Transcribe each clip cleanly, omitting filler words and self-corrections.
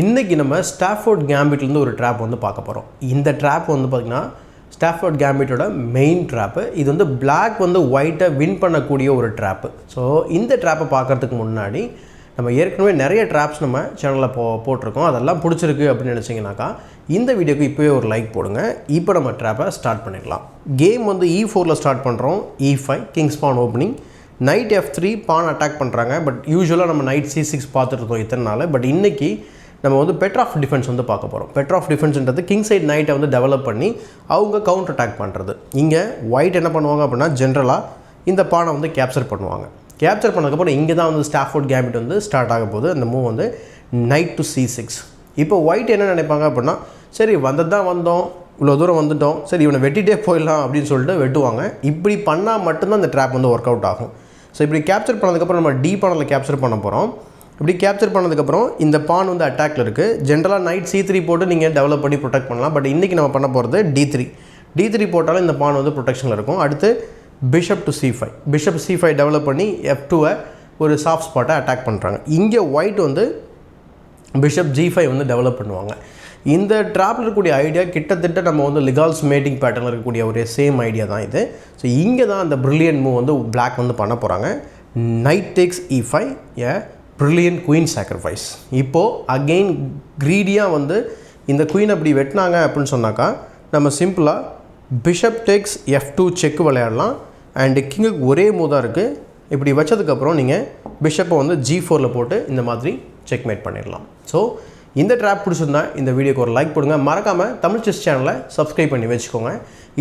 இன்றைக்கி நம்ம ஸ்டாஃபோர்ட் கேம்பிட்லேருந்து ஒரு ட்ராப் வந்து பார்க்க போகிறோம். இந்த ட்ராப் வந்து பார்த்திங்கன்னா ஸ்டாஃபோர்ட் கேம்பிட்டோட மெயின் ட்ராப்பு. இது வந்து பிளாக் வந்து ஒயிட்டை வின் பண்ணக்கூடிய ஒரு ட்ராப்பு. ஸோ இந்த ட்ராப்பை பார்க்குறதுக்கு முன்னாடி நம்ம ஏற்கனவே நிறைய ட்ராப்ஸ் நம்ம சேனலில் போட்டிருக்கோம். அதெல்லாம் பிடிச்சிருக்கு அப்படின்னு நினச்சிங்கனாக்கா இந்த வீடியோக்கு இப்போவே ஒரு லைக் போடுங்க. இப்போ நம்ம ட்ராப்பை ஸ்டார்ட் பண்ணிடலாம். கேம் வந்து E4ல் ஸ்டார்ட் பண்ணுறோம். E5 கிங்ஸ் பான் ஓப்பனிங், நைட் F3 பான் அட்டாக் பண்ணுறாங்க. பட் யூஸ்வலாக நம்ம நைட் C6 பார்த்துட்டு இருக்கோம் இத்தனை நாள். பட் இன்றைக்கி நம்ம வந்து பெட்டர் ஆஃப் டிஃபென்ஸ் வந்து பார்க்க போகிறோம். பெட்டர் ஆஃப் டிஃபென்ஸ்ன்றது கிங் சைட் நைட்டை வந்து டெவலப் பண்ணி அவங்க கவுண்டர் அட்டாக் பண்ணுறது. இங்கே ஒயிட் என்ன பண்ணுவாங்க அப்படின்னா ஜென்ரலாக இந்த பானை வந்து கேப்சர் பண்ணுவாங்க. கேப்சர் பண்ணதுக்கப்புறம் இங்கே தான் வந்து ஸ்டாஃபோர்ட் கேம்பிட் வந்து ஸ்டார்ட் ஆக போகுது. அந்த மூவ் வந்து நைட் டு C6. இப்போ ஒயிட் என்ன நினைப்பாங்க அப்படின்னா, சரி வந்தோம், இவ்வளோ தூரம் வந்துட்டோம், சரி இவனை வெட்டிகிட்டே போயிடலாம் அப்படின்னு சொல்லிட்டு வெட்டுவாங்க. இப்படி பண்ணால் மட்டும்தான் இந்த ட்ராப் வந்து ஒர்க் அவுட் ஆகும். ஸோ இப்படி கேப்சர் பண்ணதுக்கப்புறம் நம்ம டி பானில் கேப்சர் பண்ண போகிறோம். இப்படி கேப்சர் பண்ணதுக்கப்புறம் இந்த பான் வந்து அட்டாக்ல இருக்குது. ஜென்ரலாக நைட் C3 போட்டு நீங்கள் டெவலப் பண்ணி ப்ரொடெக்ட் பண்ணலாம். பட் இன்றைக்கி நம்ம பண்ண போகிறது D3 போட்டாலும் இந்த பான் வந்து ப்ரொடெக்ஷனில் இருக்கும். அடுத்து bishop to C5. Bishop C5 develop பண்ணி F2வை ஒரு சாஃப்ட் ஸ்பாட்டை அட்டாக் பண்ணுறாங்க. இங்கே ஒயிட் வந்து பிஷப் G5 வந்து டெவலப் பண்ணுவாங்க. இந்த ட்ராப்பில் இருக்கக்கூடிய ஐடியா கிட்டத்தட்ட நம்ம வந்து லிகால்ஸ் மேட்டிங் பேட்டர்னில் இருக்கக்கூடிய ஒரு சேம் ஐடியா தான் இது. ஸோ இங்கே தான் அந்த ப்ரில்லியன்ட் மூவ் வந்து பிளாக் வந்து பண்ண போகிறாங்க. Knight takes E5 brilliant queen sacrifice. இப்போது அகெயின் க்ரீடியாக வந்து இந்த குயின் அப்படி வெட்டினாங்க அப்படின்னு சொன்னாக்கா நம்ம சிம்பிளாக பிஷப் டேக்ஸ் F2 செக் விளையாடலாம். அண்டு கிங்குக்கு ஒரே மூவ் தான் இருக்குது. இப்படி வச்சதுக்கப்புறம் நீங்கள் பிஷப்பை வந்து G4ல் போட்டு இந்த மாதிரி செக்மேட் பண்ணிடலாம். ஸோ இந்த ட்ராப் பிடிச்சிருந்தா இந்த வீடியோக்கு ஒரு லைக் போடுங்க. மறக்காமல் தமிழ் செஸ் சேனலை சப்ஸ்கிரைப் பண்ணி வச்சுக்கோங்க.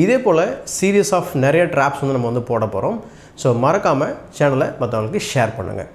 இதே போல் சீரியஸ் ஆஃப் நிறைய ட்ராப்ஸ் வந்து நம்ம வந்து போட போகிறோம். ஸோ மறக்காமல் சேனலை மற்றவங்களுக்கு ஷேர் பண்ணுங்கள்.